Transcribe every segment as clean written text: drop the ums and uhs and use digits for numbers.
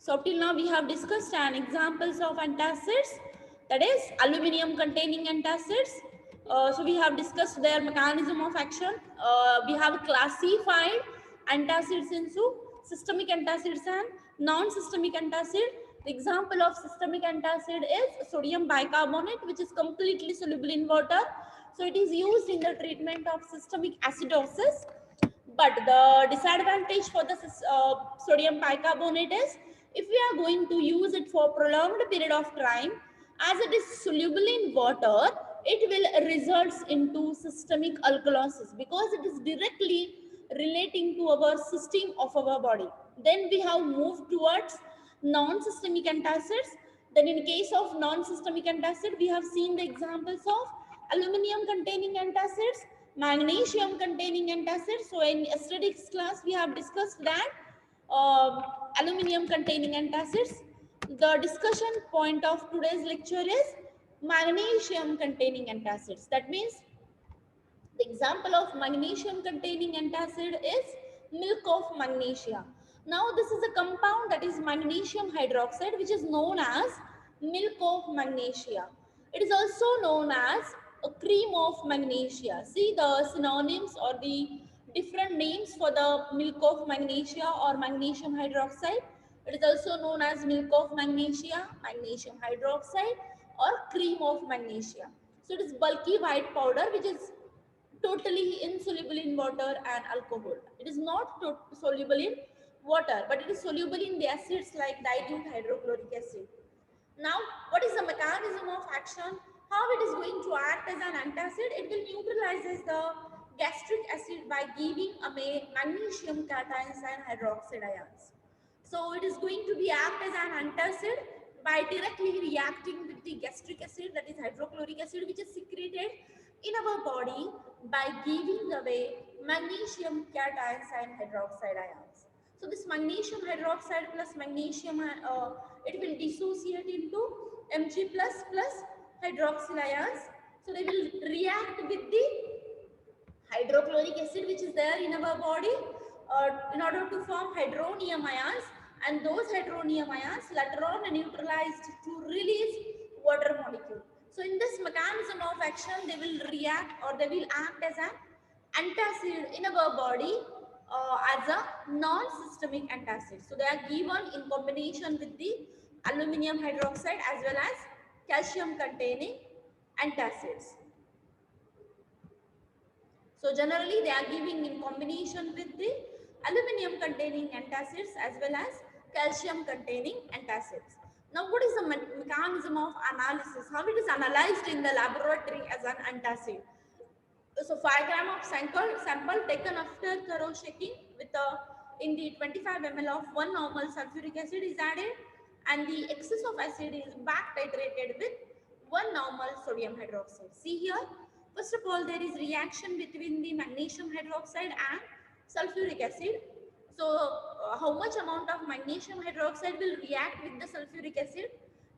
So till now we have discussed an examples of antacids, that is aluminum containing antacids. So we have discussed their mechanism of action. We have classified antacids into systemic antacids and non-systemic antacid. The example of systemic antacid is sodium bicarbonate, which is completely soluble in water. So it is used in the treatment of systemic acidosis. But the disadvantage for the sodium bicarbonate is, if we are going to use it for prolonged period of time, as it is soluble in water, it will result into systemic alkalosis because it is directly relating to our system of our body. Then we have moved towards non-systemic antacids. Then in case of non-systemic antacid, we have seen the examples of aluminum containing antacids, magnesium containing antacids. So in yesterday's class, we have discussed that aluminum containing antacids. The discussion point of today's lecture is magnesium containing antacids. That means the example of magnesium containing antacid is milk of magnesia. Now this is a compound, that is magnesium hydroxide, which is known as milk of magnesia. It is also known as a cream of magnesia. See the synonyms or the different names for the milk of magnesia or magnesium hydroxide. It is also known as milk of magnesia, magnesium hydroxide, or cream of magnesia. So it is bulky white powder which is totally insoluble in water and alcohol. It is not soluble in water, but it is soluble in the acids like dilute hydrochloric acid. Now, what is the mechanism of action? How it is going to act as an antacid? It will neutralize the gastric acid by giving away magnesium cations and hydroxide ions. So it is going to be act as an antacid by directly reacting with the gastric acid, that is hydrochloric acid, which is secreted in our body by giving away magnesium cations and hydroxide ions. So this magnesium hydroxide plus magnesium, it will dissociate into Mg plus hydroxyl ions. So they will react with the hydrochloric acid which is there in our body in order to form hydronium ions, and those hydronium ions later on are neutralized to release water molecule. So in this mechanism of action, they will react or they will act as an antacid in our body as a non-systemic antacid. So they are given in combination with the aluminum hydroxide as well as calcium containing antacids. So generally they are giving in combination with the aluminum containing antacids as well as calcium containing antacids. Now what is the mechanism of analysis? How it is analyzed in the laboratory as an antacid? So 5 gram of sample taken after thorough shaking with in the 25 ml of 1 normal sulfuric acid is added, and the excess of acid is back titrated with 1 normal sodium hydroxide. See here, first of all there is reaction between the magnesium hydroxide and sulfuric acid. So how much amount of magnesium hydroxide will react with the sulfuric acid?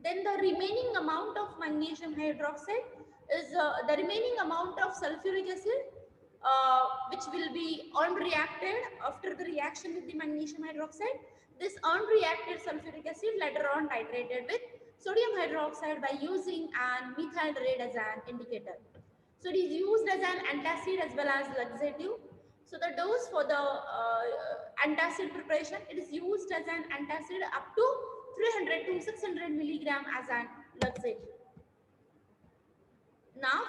Then the remaining amount of magnesium hydroxide is the remaining amount of sulfuric acid which will be unreacted after the reaction with the magnesium hydroxide. This unreacted sulfuric acid later on titrated with sodium hydroxide by using an methyl red as an indicator. So it is used as an antacid as well as laxative. So the dose for the antacid preparation, it is used as an antacid up to 300 to 600 milligram as an laxative. Now,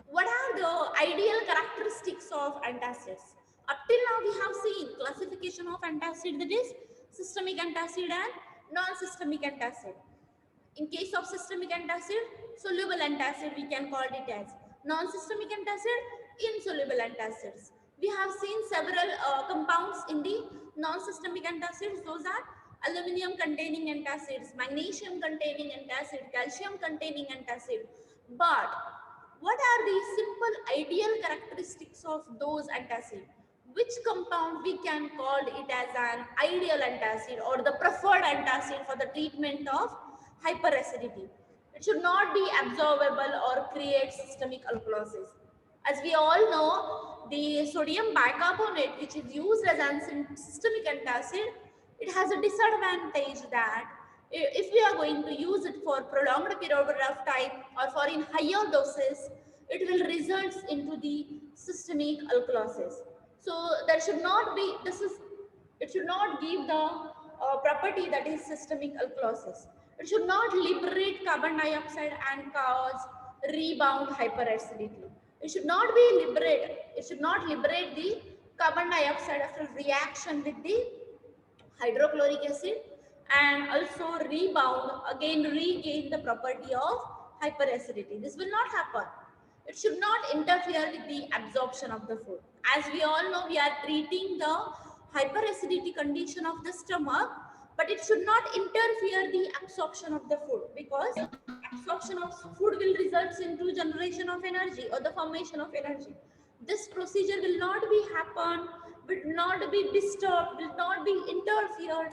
what are the ideal characteristics of antacids? Up till now we have seen classification of antacid, that is systemic antacid and non-systemic antacid. In case of systemic antacid, soluble antacid we can call it as. Non-systemic antacid, insoluble antacids. We have seen several compounds in the non-systemic antacids. Those are aluminum containing antacids, magnesium containing antacid, calcium containing antacid. But what are the simple ideal characteristics of those antacid? Which compound we can call it as an ideal antacid or the preferred antacid for the treatment of hyperacidity? It should not be absorbable or create systemic alkalosis. As we all know, the sodium bicarbonate, which is used as an systemic antacid, It has a disadvantage that if we are going to use it for prolonged period of time or for in higher doses, it will result into the systemic alkalosis. So there should not be, it should not give the property that is systemic alkalosis. It should not liberate carbon dioxide and cause rebound hyperacidity. It should not be liberate. It should not liberate the carbon dioxide after reaction with the hydrochloric acid and also rebound again regain the property of hyperacidity. This will not happen. It should not interfere with the absorption of the food. As we all know, we are treating the hyperacidity condition of the stomach, but it should not interfere the absorption of the food, because absorption of food will result into generation of energy or the formation of energy. This procedure will not be happen, will not be disturbed, will not be interfered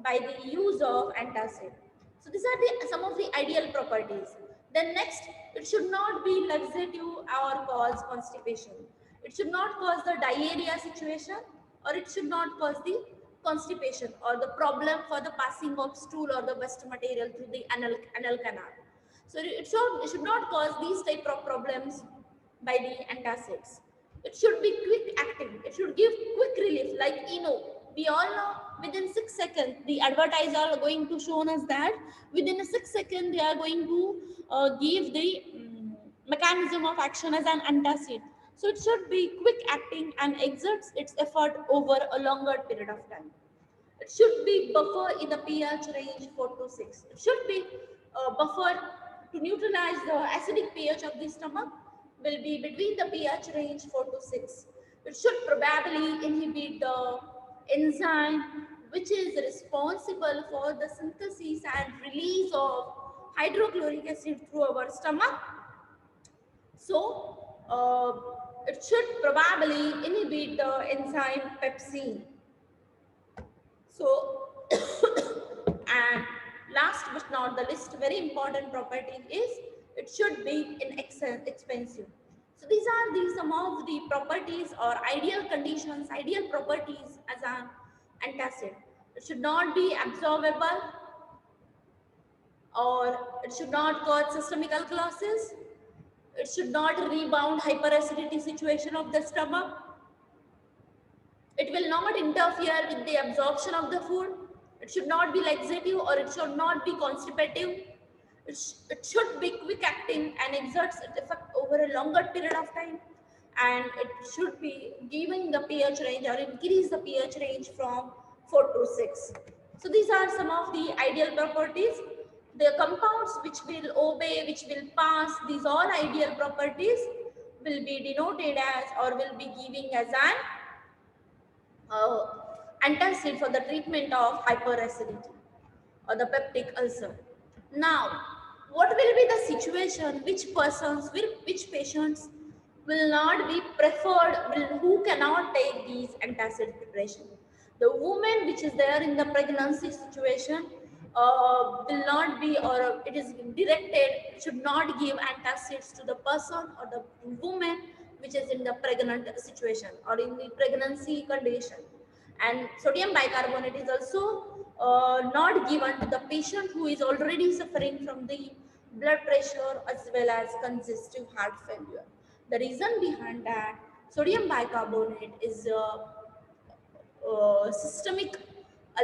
by the use of antacid. So these are some of the ideal properties. Then next, it should not be laxative or cause constipation. It should not cause the diarrhea situation, or it should not cause the constipation or the problem for the passing of stool or the waste material through the anal canal. So it should not cause these type of problems by the antacids. It should be quick acting. It should give quick relief, like we all know within 6 seconds the advertisers are going to show us that within a 6 seconds they are going to give the mechanism of action as an antacid. So it should be quick acting and exerts its effort over a longer period of time. It should be buffer in the pH range 4 to 6. It should be buffer to neutralize the acidic pH of the stomach will be between the pH range 4 to 6. It should probably inhibit the enzyme which is responsible for the synthesis and release of hydrochloric acid through our stomach. So it should probably inhibit the enzyme pepsin. So and last but not the least, very important property is it should be inexpensive. So these are some of the properties or ideal conditions, ideal properties as an antacid. It should not be absorbable, or it should not cause systemic alkalosis. It should not rebound hyperacidity situation of the stomach. It will not interfere with the absorption of the food. It should not be laxative, or it should not be constipative. It should be quick acting and exerts its effect over a longer period of time. And it should be giving the pH range or increase the pH range from 4 to 6. So these are some of the ideal properties. The compounds which will obey, which will pass these all ideal properties will be denoted as, or will be giving as an antacid for the treatment of hyperacidity or the peptic ulcer. Now, what will be the situation? Which persons, which patients will not be preferred, who cannot take these antacid preparation? The woman which is there in the pregnancy situation will not be, or it is directed, should not give antacids to the person or the woman which is in the pregnant situation or in the pregnancy condition. And sodium bicarbonate is also not given to the patient who is already suffering from the blood pressure as well as congestive heart failure. The reason behind that, sodium bicarbonate is a systemic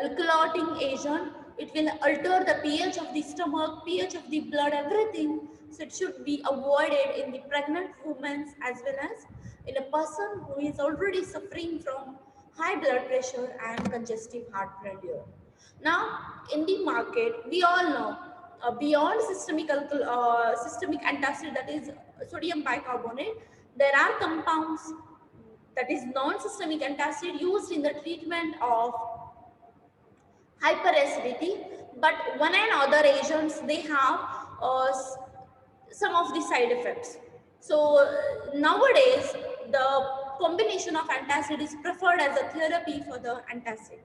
alkalotic agent. It will alter the pH of the stomach, pH of the blood, everything. So it should be avoided in the pregnant women as well as in a person who is already suffering from high blood pressure and congestive heart failure. Now, in the market, we all know beyond systemic antacid, that is sodium bicarbonate, there are compounds that is non-systemic antacid used in the treatment of hyperacidity, but one and other agents, they have some of the side effects. So nowadays the combination of antacid is preferred as a therapy for the antacid.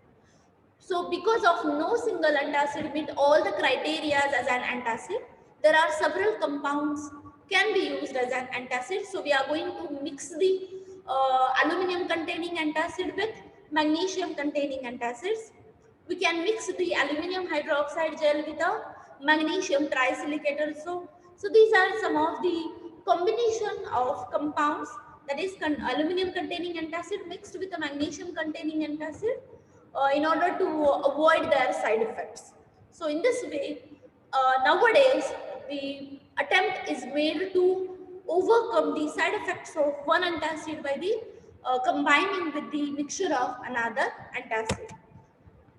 So because of no single antacid meet all the criteria as an antacid, there are several compounds can be used as an antacid. So we are going to mix the aluminum containing antacid with magnesium containing antacids. We can mix the aluminum hydroxide gel with a magnesium trisilicate also. So these are some of the combination of compounds, that is aluminum containing antacid mixed with a magnesium containing antacid in order to avoid their side effects. So in this way, nowadays the attempt is made to overcome the side effects of one antacid by the combining with the mixture of another antacid.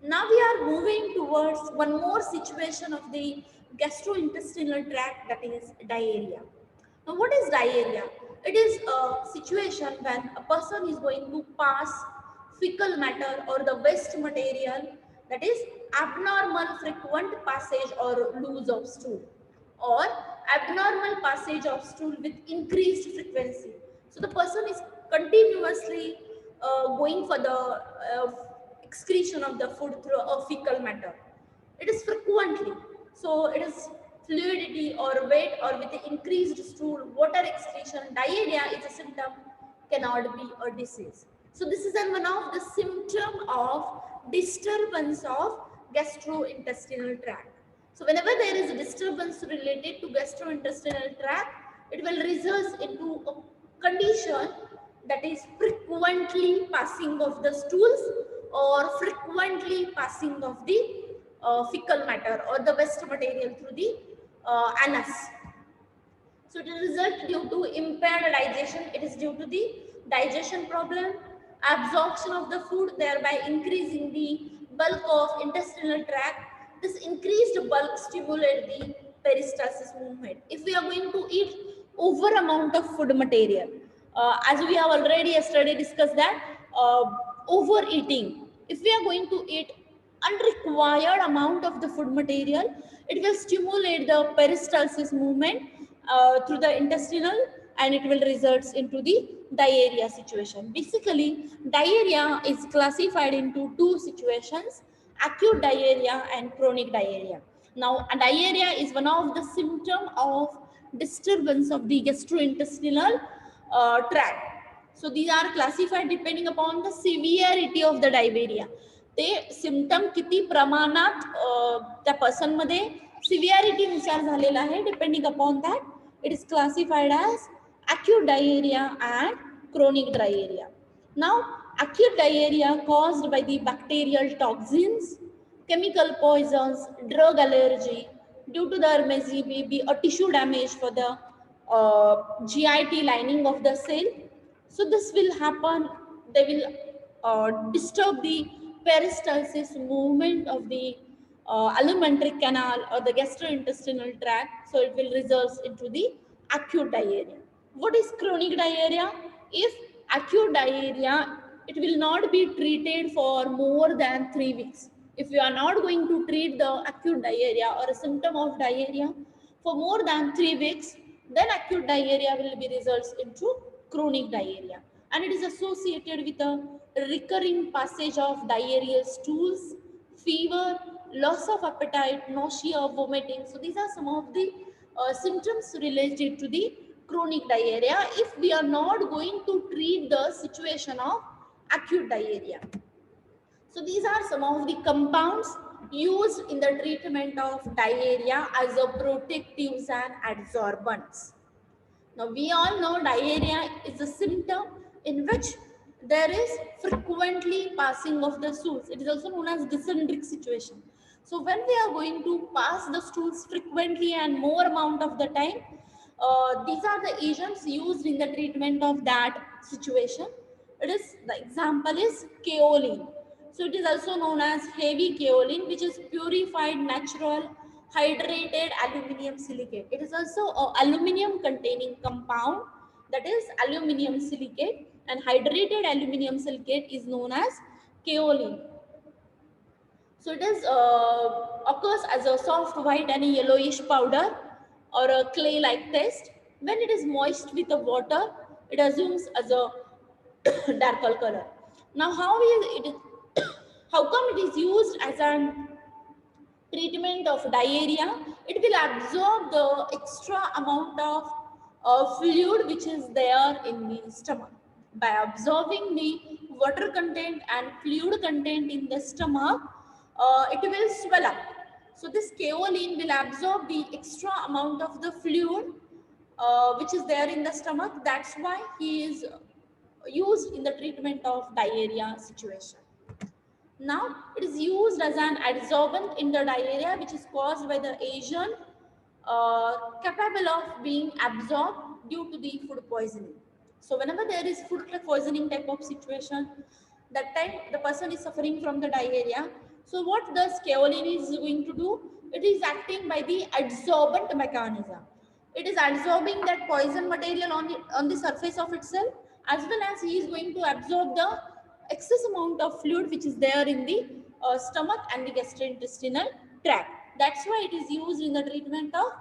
Now we are moving towards one more situation of the gastrointestinal tract, that is diarrhea. Now what is diarrhea? It is a situation when a person is going to pass fecal matter or the waste material, that is abnormal frequent passage or loose of stool, or abnormal passage of stool with increased frequency. So the person is continuously going for the excretion of the food through a fecal matter. It is frequently. So it is fluidity or weight or with the increased stool, water excretion. Diarrhea is a symptom, cannot be a disease. So this is one of the symptom of disturbance of gastrointestinal tract. So whenever there is a disturbance related to gastrointestinal tract, it will result into a condition that is frequently passing of the stools or frequently passing of the fecal matter or the waste material through the anus. So it is result due to impaired digestion. It is due to the digestion problem, absorption of the food, thereby increasing the bulk of intestinal tract. This increased bulk stimulate the peristalsis movement. If we are going to eat over amount of food material, as we have already yesterday discussed that overeating, if we are going to eat unrequired amount of the food material, it will stimulate the peristalsis movement through the intestinal, and it will result into the diarrhea situation. Basically, diarrhea is classified into two situations: acute diarrhea and chronic diarrhea. Now, a diarrhea is one of the symptom of disturbance of the gastrointestinal tract. So these are classified depending upon the severity of the diarrhea. ते symptom किती प्रमाणात त्या person मध्ये severity नुसार झालेला आहे, depending upon that it is classified as acute diarrhea and chronic diarrhea. Now, acute diarrhea caused by the bacterial toxins, chemical poisons, drug allergy, due to there may be a tissue damage for the GIT lining of the cell. So this will happen, they will disturb the peristalsis movement of the alimentary canal or the gastrointestinal tract. So it will result into the acute diarrhea. What is chronic diarrhea? If acute diarrhea, it will not be treated for more than 3 weeks. If you are not going to treat the acute diarrhea or a symptom of diarrhea for more than 3 weeks, then acute diarrhea will be results into chronic diarrhea. And it is associated with a recurring passage of diarrheal stools, fever, loss of appetite, nausea, vomiting. So these are some of the symptoms related to the chronic diarrhea if we are not going to treat the situation of acute diarrhea. So these are some of the compounds used in the treatment of diarrhea as a protectives and adsorbents. Now we all know diarrhea is a symptom in which there is frequently passing of the stools. It is also known as dysenteric situation. So when we are going to pass the stools frequently and more amount of the time, these are the agents used in the treatment of that situation. It is, the example is kaolin. So it is also known as heavy kaolin, which is purified natural hydrated aluminium silicate. It is also an aluminium containing compound, that is aluminium silicate, and hydrated aluminium silicate is known as kaolin. So it is occurs as a soft white and a yellowish powder or a clay-like paste. When it is moist with the water, it assumes as a darker color. Now, how how come it is used as a treatment of diarrhea? It will absorb the extra amount of fluid which is there in the stomach. By absorbing the water content and fluid content in the stomach, it will swell up. So this kaolin will absorb the extra amount of the fluid which is there in the stomach. That's why he is used in the treatment of diarrhea situation. Now, it is used as an adsorbent in the diarrhea which is caused by the agent capable of being absorbed due to the food poisoning. So, whenever there is food poisoning type of situation, that time the person is suffering from the diarrhea. So, what the kaolin is going to do? It is acting by the adsorbent mechanism. It is absorbing that poison material on the surface of itself, as well as he is going to absorb the excess amount of fluid which is there in the stomach and the gastrointestinal tract. That's why it is used in the treatment of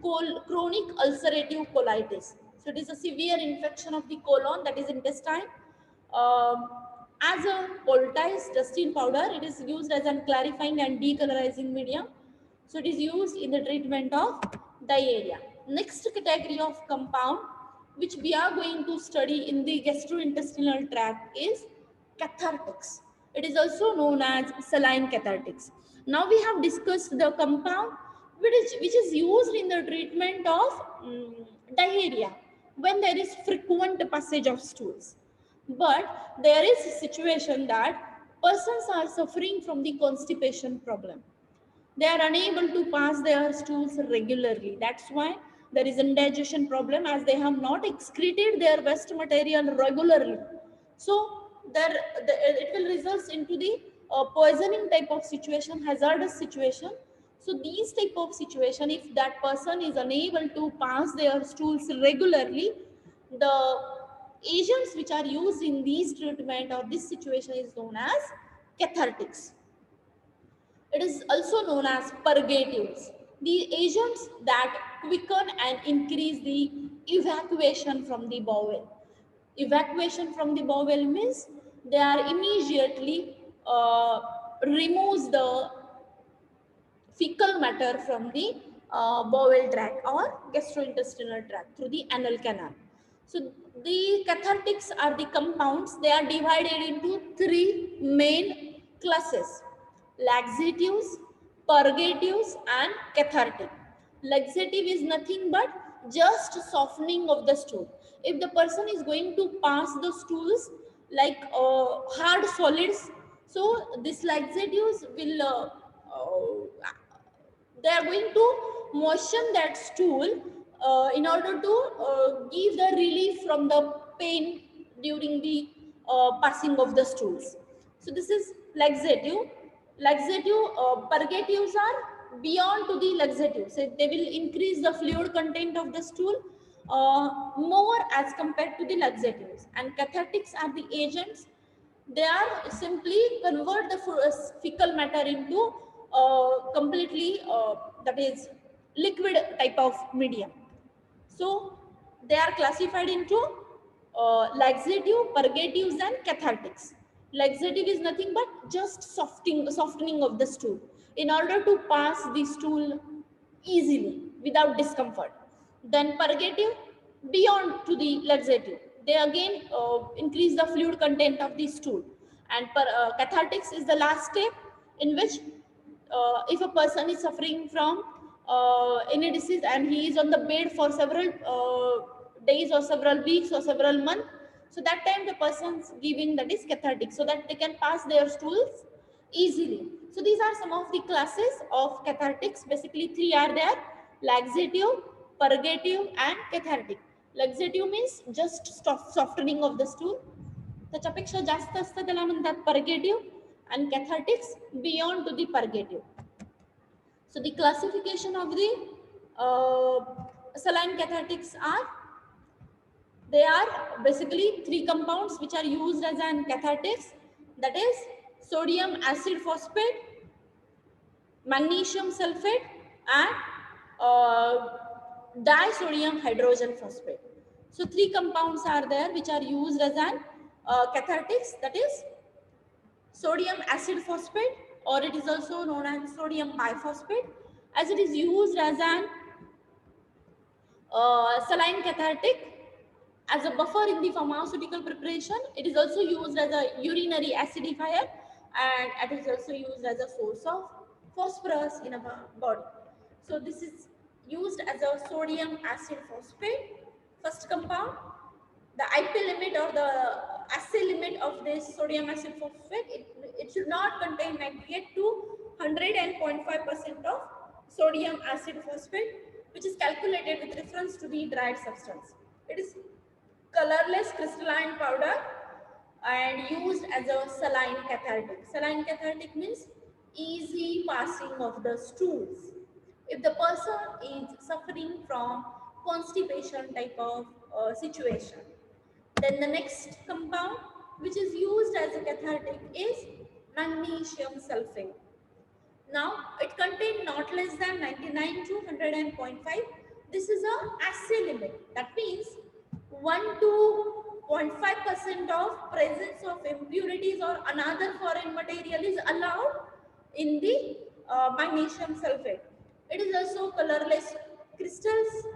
chronic ulcerative colitis. So it is a severe infection of the colon, that is intestine. As a poultice dusting powder, it is used as a clarifying and decolorizing medium. So it is used in the treatment of diarrhea. Next category of compound which we are going to study in the gastrointestinal tract is cathartics. It is also known as saline cathartics. Now we have discussed the compound which is used in the treatment of diarrhea when there is frequent passage of stools. But there is a situation that persons are suffering from the constipation problem. They are unable to pass their stools regularly. That's why there is indigestion problem, as they have not excreted their waste material regularly. So it will result into the poisoning type of situation, hazardous situation. So these type of situation, if that person is unable to pass their stools regularly, the agents which are used in these treatment or this situation is known as cathartics. It is also known as purgatives. The agents that quicken and increase the evacuation from the bowel. Evacuation from the bowel means they are immediately removes the fecal matter from the bowel tract or gastrointestinal tract through the anal canal. So the cathartics are the compounds. They are divided into three main classes: laxatives, purgatives, and cathartic. Laxative is nothing but just softening of the stool. If the person is going to pass the stools like hard solids, so this laxatives will they are going to moisten that stool in order to give the relief from the pain during the passing of the stools. So this is laxative. Purgatives are beyond to the laxative. So they will increase the fluid content of the stool more as compared to the laxatives. And cathartics are the agents. They are simply convert the fecal matter into completely that is liquid type of medium. So they are classified into laxative, purgatives, and cathartics. Laxative is nothing but just softening of the stool in order to pass the stool easily without discomfort. Then purgative, beyond to the laxative, they again increase the fluid content of the stool. And cathartics is the last step in which if a person is suffering from any disease and he is on the bed for several days or several weeks or several months, so that time the person's giving that is cathartic so that they can pass their stools easily. So these are some of the classes of cathartics. Basically three are there: laxative, purgative, and cathartic. Laxative means just softening of the stool. त्याच्यापेक्षा जास्त असतं त्याला म्हणतात purgative, and cathartics beyond to the purgative. So the classification of the saline cathartics are, they are basically three compounds which are used as an cathartics, that is sodium acid phosphate, magnesium sulfate, and disodium hydrogen phosphate. So three compounds are there which are used as an cathartics, that is sodium acid phosphate, or it is also known as sodium biphosphate, as it is used as an saline cathartic as a buffer in the pharmaceutical preparation. It is also used as a urinary acidifier, and it is also used as a source of phosphorus in our body. So this is used as a sodium acid phosphate, first compound. The IP limit or the assay limit of this sodium acid phosphate, it should not contain 98 to 100 and 0.5% of sodium acid phosphate, which is calculated with reference to the dried substance. It is colorless crystalline powder and used as a saline cathartic. Saline cathartic means easy passing of the stools. If the person is suffering from constipation type of situation. Then the next compound which is used as a cathartic is magnesium sulfate. Now it contains not less than 99 to 100.5. This is a assay limit. That means 1 to 0.5% of presence of impurities or another foreign material is allowed in the magnesium sulfate. It is also colorless crystals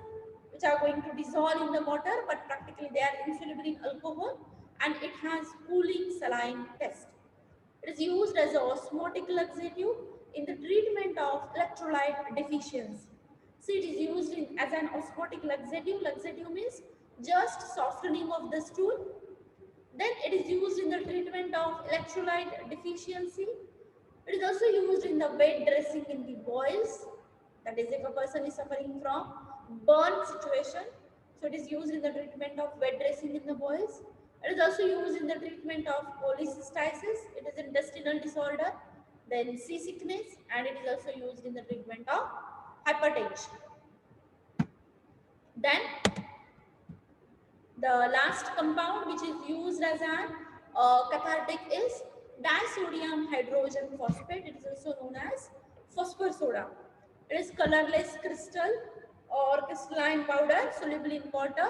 which are going to dissolve in the water, but practically they are insoluble in alcohol, and it has cooling saline test. It is used as an osmotic laxative in the treatment of electrolyte deficiency. See, it is used as an osmotic laxative. Laxative means just softening of the stool. Then it is used in the treatment of electrolyte deficiency. It is also used in the bed dressing in the boils. That is, if a person is suffering from burn situation, so it is used in the treatment of wet dressing in the boils. It is also used in the treatment of cholecystitis. It is intestinal disorder, then seasickness, and it is also used in the treatment of hypertension. Then the last compound which is used as an cathartic is disodium hydrogen phosphate. It is also known as phosphor soda. It is colorless crystal or crystalline powder soluble in water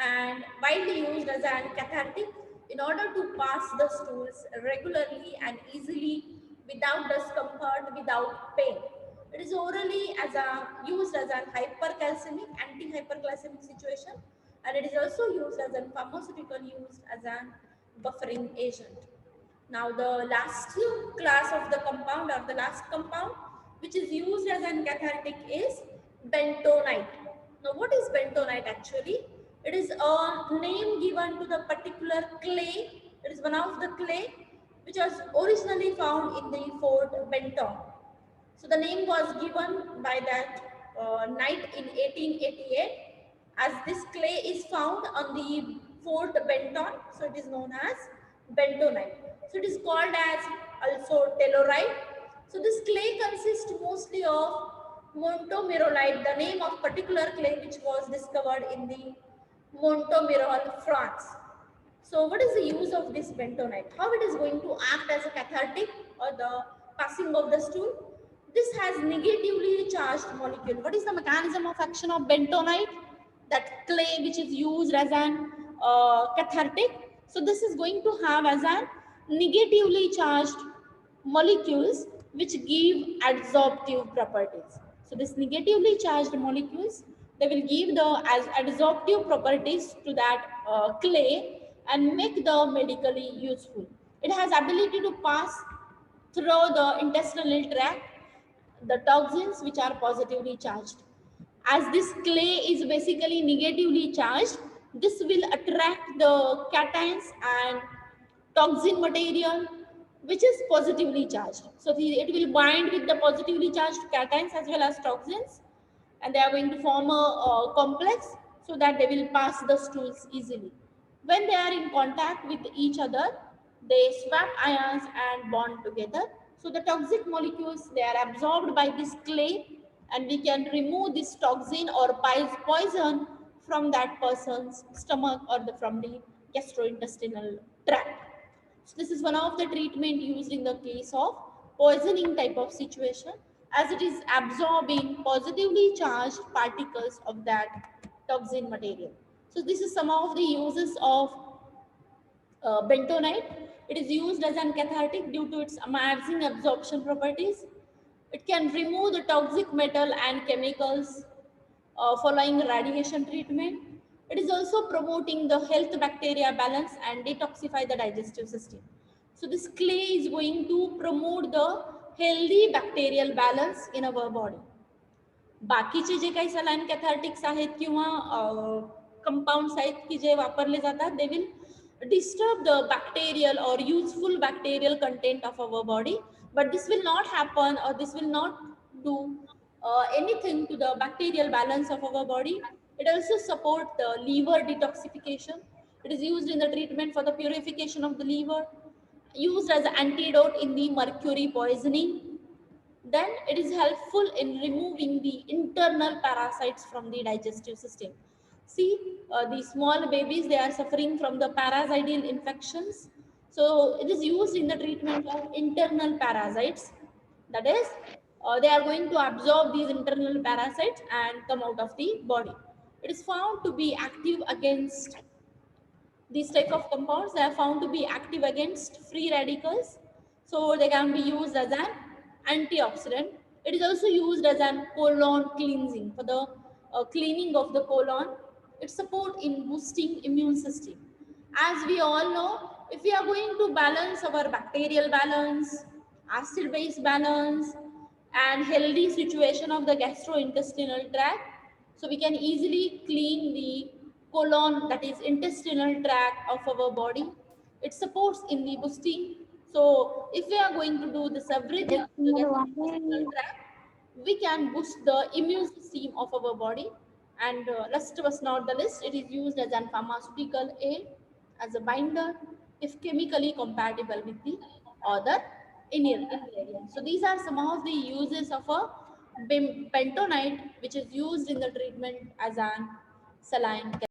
and widely used as an cathartic in order to pass the stools regularly and easily without discomfort, without pain. It is orally used as an hypercalcemic, anti-hyperglycemic situation, and it is also used as a pharmaceutical used as an buffering agent. Now the last class of the compound or the last compound which is used as an cathartic is bentonite. Now what is bentonite actually? It is a name given to the particular clay. It is one of the clay which was originally found in the Fort Benton. So the name was given by that night in 1888 as this clay is found on the Fort Benton. So it is known as bentonite. So it is called as also telluride. So this clay consists mostly of Montmorillonite, the name of particular clay which was discovered in the Montmorillon, France. So what is the use of this bentonite? How it is going to act as a cathartic or the passing of the stool? This has negatively charged molecule. What is the mechanism of action of bentonite? That clay which is used as an cathartic. So this is going to have as an negatively charged molecules which give adsorptive properties. So this negatively charged molecules, they will give the adsorptive properties to that clay and make the medically useful. It has ability to pass through the intestinal tract the toxins which are positively charged. As this clay is basically negatively charged, this will attract the cations and toxin material which is positively charged. So it will bind with the positively charged cations as well as toxins, and they are going to form a complex so that they will pass the stools easily. When they are in contact with each other, they swap ions and bond together. So the toxic molecules, they are absorbed by this clay, and we can remove this toxin or poison from that person's stomach or from the gastrointestinal tract. So this is one of the treatment used in the case of poisoning type of situation, as it is absorbing positively charged particles of that toxin material. So this is some of the uses of bentonite. It is used as an cathartic due to its amazing absorption properties. It can remove the toxic metal and chemicals following radiation treatment. It is also promoting the health bacteria balance and detoxify the digestive system. So this clay is going to promote the healthy bacterial balance in our body. बाकीचे जे काही saline कॅथार्टिक्स आहेत किंवा compounds आहेत की जे वापरले जातात, they will disturb the bacterial or useful bacterial content of our body, but this will not happen, or this will not do anything to the bacterial balance of our body. It also supports the liver detoxification. It is used in the treatment for the purification of the liver, used as an antidote in the mercury poisoning. Then it is helpful in removing the internal parasites from the digestive system. See, the small babies, they are suffering from the parasitical infections. So it is used in the treatment of internal parasites. That is, they are going to absorb these internal parasites and come out of the body. It is found to be active against these type of compounds. They are found to be active against free radicals, so they can be used as an antioxidant. It is also used as an colon cleansing, for the cleaning of the colon. It support in boosting immune system. As we all know, if we are going to balance our bacterial balance, acid base balance, and healthy situation of the gastrointestinal tract, so we can easily clean the colon, that is intestinal tract of our body. It supports in the boosting. So if we are going to do this everything in the gastrointestinal tract, we can boost the immune system of our body. And last but not the least, it is used as an pharmaceutical aid, as a binder, if chemically compatible with the other ingredients. So these are some of the uses of a bentonite, which is used in the treatment as an saline.